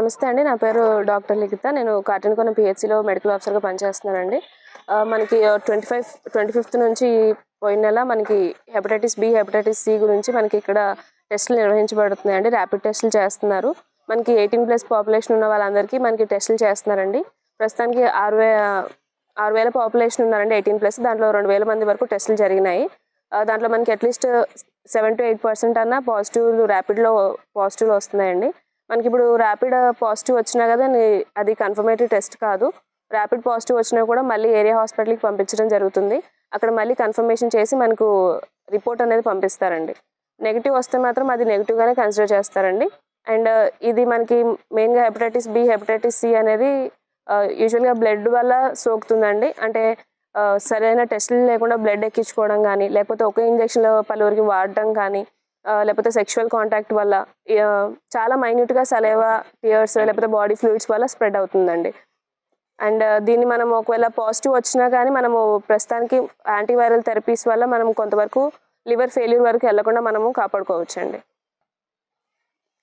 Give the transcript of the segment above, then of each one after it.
నమస్తే అండి. నా పేరు డాక్టర్ లిఖిత. నేను కాటన్‌కొన పిహెచ్సిలో మెడికల్ ఆఫీసర్‌గా పనిచేస్తున్నానండి. మనకి 25th నుంచి పోయిన నెల మనకి హెపటైటిస్ బి, హెపటైటిస్ సి గురించి మనకి ఇక్కడ టెస్టులు నిర్వహించబడుతున్నాయండి. ర్యాపిడ్ టెస్టులు చేస్తున్నారు. మనకి 18+ పాపులేషన్ ఉన్న వాళ్ళందరికీ మనకి టెస్టులు చేస్తున్నారండి. ప్రస్తుతానికి 6,000 పాపులేషన్ ఉన్నారండి 18+. దాంట్లో 2,000 మంది వరకు టెస్టులు జరిగినాయి. దాంట్లో మనకి అట్లీస్ట్ 7-8% అన్న ర్యాపిడ్లో పాజిటివ్లు వస్తున్నాయండి. మనకి ఇప్పుడు ర్యాపిడ్ పాజిటివ్ వచ్చినా కదా అది కన్ఫర్మేటరీ టెస్ట్ కాదు. ర్యాపిడ్ పాజిటివ్ వచ్చినా కూడా మళ్ళీ ఏరియా హాస్పిటల్కి పంపించడం జరుగుతుంది. అక్కడ మళ్ళీ కన్ఫర్మేషన్ చేసి మనకు రిపోర్ట్ అనేది పంపిస్తారండి. నెగిటివ్ వస్తే మాత్రం అది నెగిటివ్గానే కన్సిడర్ చేస్తారండి. అండ్ ఇది మనకి మెయిన్గా హెపటైటిస్ బి, హెపటైటిస్ సి అనేది యూజువల్గా బ్లడ్ వల్ల సోకుతుందండి. అంటే సరైన టెస్టులు లేకుండా బ్లడ్ ఎక్కించుకోవడం కానీ, లేకపోతే ఒకే ఇంజక్షన్లో పలువురికి వాడడం కానీ, లేకపోతే సెక్షువల్ కాంటాక్ట్ వల్ల చాలా మైన్యూట్గా సలైవా, టియర్స్ లేకపోతే బాడీ ఫ్లూయిడ్స్ వల్ల స్ప్రెడ్ అవుతుందండి. అండ్ దీన్ని మనం ఒకవేళ పాజిటివ్ వచ్చినా కానీ మనము ప్రస్తుతానికి యాంటీవైరల్ థెరపీస్ వల్ల మనం కొంతవరకు లివర్ ఫెయిల్యూర్ వరకు వెళ్లకుండా మనము కాపాడుకోవచ్చండి.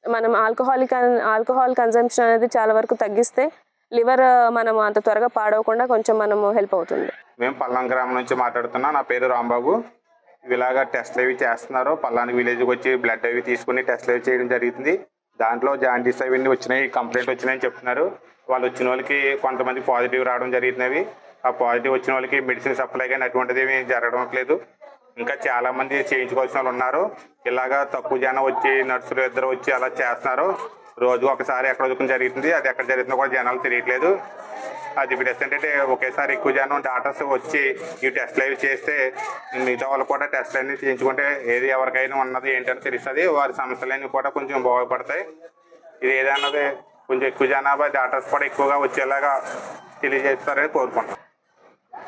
మనం ఆల్కహాల్ కన్జంప్షన్ అనేది చాలా వరకు తగ్గిస్తే లివర్ మనం అంత త్వరగా పాడవకుండా కొంచెం మనము హెల్ప్ అవుతుంది. మేము పల్లం గ్రామం నుంచి మాట్లాడుతున్నాం. నా పేరు రాంబాబు. ఇలాగా టెస్ట్లు అవి చేస్తున్నారు. పల్లాని విలేజ్కి వచ్చి బ్లడ్ అవి తీసుకుని టెస్ట్లు అవి చేయడం జరుగుతుంది. దాంట్లో జాండీస్ అవన్నీ వచ్చినాయి, కంప్లైంట్ వచ్చినాయని చెప్తున్నారు. వాళ్ళు వచ్చిన వాళ్ళకి కొంతమంది పాజిటివ్ రావడం జరుగుతున్నవి. ఆ పాజిటివ్ వచ్చిన వాళ్ళకి మెడిసిన్ సప్లై కానీ అటువంటిది ఏమీ జరగడం లేదు. ఇంకా చాలామంది చేయించుకోవాల్సిన వాళ్ళు ఉన్నారు. ఇలాగా తక్కువ జనం వచ్చి నర్సులు ఇద్దరు వచ్చి అలా చేస్తున్నారు. రోజు ఒకసారి ఎక్కడ వదుకుని జరుగుతుంది. అది ఎక్కడ జరుగుతుందో కూడా జనాలు తెలియట్లేదు. అది ఇప్పుడు ఏంటంటే ఒకేసారి ఎక్కువ జనం డాక్టర్స్ వచ్చి ఈ టెస్ట్లు అవి చేస్తే మిగతా వాళ్ళు కూడా టెస్ట్లు అన్నీ చేయించుకుంటే ఏది ఎవరికైనా ఉన్నది ఏంటని తెలుస్తుంది. వారి సమస్యలన్నీ కూడా కొంచెం బాగుపడతాయి. ఇది ఏదన్నది కొంచెం ఎక్కువ జనాభా డాక్టర్స్ కూడా ఎక్కువగా వచ్చేలాగా తెలియజేస్తారని కోరుకుంటాం.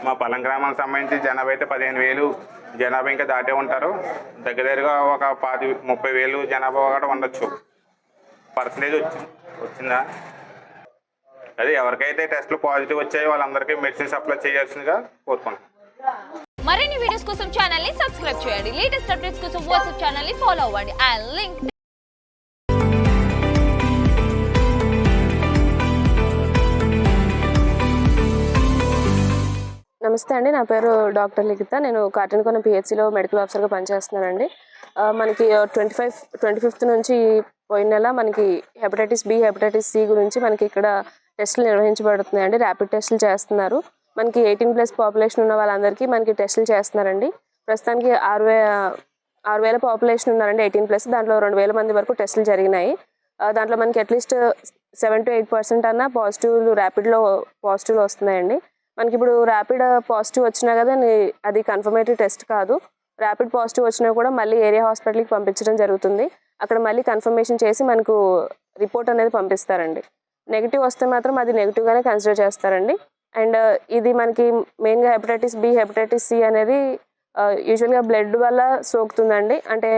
మా పల్లం గ్రామానికి సంబంధించి జనాభా అయితే 15,000 జనాభా ఇంకా దాటే ఉంటారు. దగ్గరగా ఒక 30,000 జనాభా కూడా ఉండొచ్చు. పర్సంటేజ్ వచ్చిందా? అదే ఎవరికైతే టెస్ట్లు పాజిటివ్ వచ్చాయో వాళ్ళందరికీ మెడిసిన్ సప్లై చేయాల్సిందిగా కోరుకుంటున్నాం. మరిన్ని వీడియోస్ కోసం ఛానల్ ని సబ్స్క్రైబ్ చేయండి. లేటెస్ట్ అప్డేట్స్ కోసం వాట్సాప్ ఛానల్ ని ఫాలో అవ్వండి. అండ్ లింక్ నమస్తే అండి. నా పేరు డాక్టర్ లిఖిత. నేను కాటన్‌కొన పిహెచ్సిలో మెడికల్ ఆఫీసర్‌గా పనిచేస్తున్నానండి. మనకి 25th నుంచి పోయిన నెల మనకి హెపటైటిస్ బి, హెపటైటిస్ సి గురించి మనకి ఇక్కడ టెస్టులు నిర్వహించబడుతున్నాయండి. ర్యాపిడ్ టెస్టులు చేస్తున్నారు. మనకి 18+ పాపులేషన్ ఉన్న వాళ్ళందరికీ మనకి టెస్టులు చేస్తున్నారండి. ప్రస్తుతానికి 6,000 పాపులేషన్ ఉన్నారండి 18+. దాంట్లో 2,000 మంది వరకు టెస్టులు జరిగినాయి. దాంట్లో మనకి అట్లీస్ట్ 7-8% అన్న ర్యాపిడ్లో పాజిటివ్లు వస్తున్నాయండి. మనకి ఇప్పుడు ర్యాపిడ్ పాజిటివ్ వచ్చినా కదా అది కన్ఫర్మేటరీ టెస్ట్ కాదు. ర్యాపిడ్ పాజిటివ్ వచ్చినా కూడా మళ్ళీ ఏరియా హాస్పిటల్కి పంపించడం జరుగుతుంది. అక్కడ మళ్ళీ కన్ఫర్మేషన్ చేసి మనకు రిపోర్ట్ అనేది పంపిస్తారండి. నెగిటివ్ వస్తే మాత్రం అది నెగిటివ్గానే కన్సిడర్ చేస్తారండి. అండ్ ఇది మనకి మెయిన్గా హెపటైటిస్ బి, హెపటైటిస్ సి అనేది యూజువల్గా బ్లడ్ వల్ల సోకుతుందండి. అంటే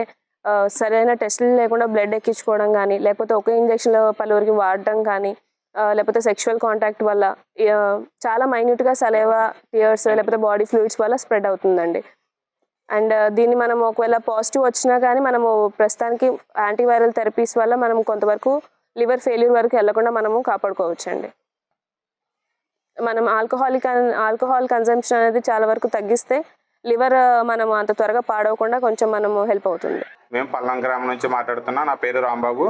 సరైన టెస్టులు లేకుండా బ్లడ్ ఎక్కించుకోవడం కానీ, లేకపోతే ఒకే ఇంజక్షన్లో పలువురికి వాడడం కానీ, లేకపోతే సెక్షువల్ కాంటాక్ట్ వల్ల చాలా మైన్యూట్గా సలైవా, టియర్స్ లేకపోతే బాడీ ఫ్లూయిడ్స్ వల్ల స్ప్రెడ్ అవుతుందండి. అండ్ దీన్ని మనం ఒకవేళ పాజిటివ్ వచ్చినా కానీ మనము ప్రస్తుతానికి యాంటీవైరల్ థెరపీస్ వల్ల మనం కొంతవరకు లివర్ ఫెయిల్యూర్ వరకు వెళ్లకుండా మనము కాపాడుకోవచ్చండి. మనం ఆల్కహాల్ కన్జంప్షన్ అనేది చాలా వరకు తగ్గిస్తే లివర్ మనం అంత త్వరగా పాడవకుండా కొంచెం మనము హెల్ప్ అవుతుంది. మేము పల్లం గ్రామం నుంచి మాట్లాడుతున్నాం. నా పేరు రాంబాబు.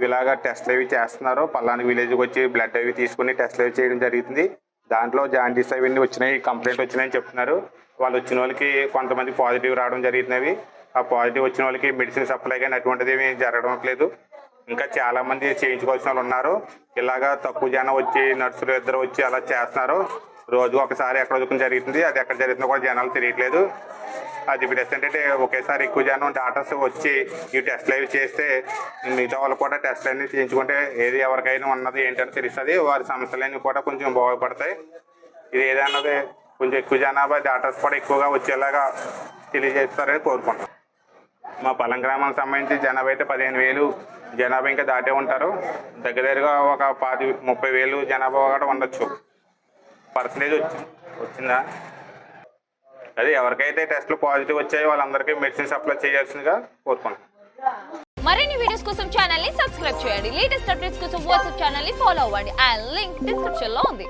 ఇలాగా టెస్ట్లు అవి చేస్తున్నారు. పల్లాని విలేజ్కి వచ్చి బ్లడ్ అవి తీసుకుని టెస్ట్లు అవి చేయడం జరుగుతుంది. దాంట్లో జాండీస్ అవన్నీ వచ్చినాయి, కంప్లైంట్ వచ్చినాయని చెప్తున్నారు. వాళ్ళు వచ్చిన వాళ్ళకి కొంతమంది పాజిటివ్ రావడం జరుగుతున్నవి. ఆ పాజిటివ్ వచ్చిన వాళ్ళకి మెడిసిన్ సప్లై కానీ అటువంటిది ఏమీ జరగడం లేదు. ఇంకా చాలామంది చేయించుకోవాల్సిన వాళ్ళు ఉన్నారు. ఇలాగా తక్కువ జనం వచ్చి నర్సులు ఇద్దరు వచ్చి అలా చేస్తున్నారు. రోజు ఒకసారి ఎక్కడ వదుకుని జరుగుతుంది. అది ఎక్కడ జరుగుతుందో కూడా జనాలు తెలియట్లేదు. అది ఇప్పుడు ఏంటంటే ఒకేసారి ఎక్కువ జనం డాక్టర్స్ వచ్చి ఈ టెస్ట్లు అవి చేస్తే మిగతా వాళ్ళు కూడా టెస్ట్లు అన్నీ చేయించుకుంటే ఏది ఎవరికైనా ఉన్నది ఏంటని తెలుస్తుంది. వారి సమస్యలన్నీ కూడా కొంచెం బాగుపడతాయి. ఇది ఏదన్నది కొంచెం ఎక్కువ జనాభా డాక్టర్స్ కూడా ఎక్కువగా వచ్చేలాగా తెలియజేస్తారని కోరుకుంటాం. మా పల్లం గ్రామానికి సంబంధించి జనాభా అయితే 15,000 జనాభా ఇంకా దాటే ఉంటారు. దగ్గరగా ఒక 30,000 జనాభా కూడా ఉండొచ్చు. పర్సంటేజ్ వచ్చిందా? అదే ఎవరికైతే టెస్ట్లు పాజిటివ్ వచ్చాయో వాళ్ళందరికీ మెడిసిన్ సప్లై చేయాల్సిందిగా కోరుకుంటున్నాం. మరిన్ని వీడియోస్ కోసం ఛానల్ ని సబ్స్క్రైబ్ సబ్స్క్రైబ్ చేయండి. లేటెస్ట్ అప్డేట్స్ కోసం వాట్సాప్ ఛానల్ ని ఫాలో అవ్వండి. అండ్ లింక్ డిస్క్రిప్షన్ లో ఉంది.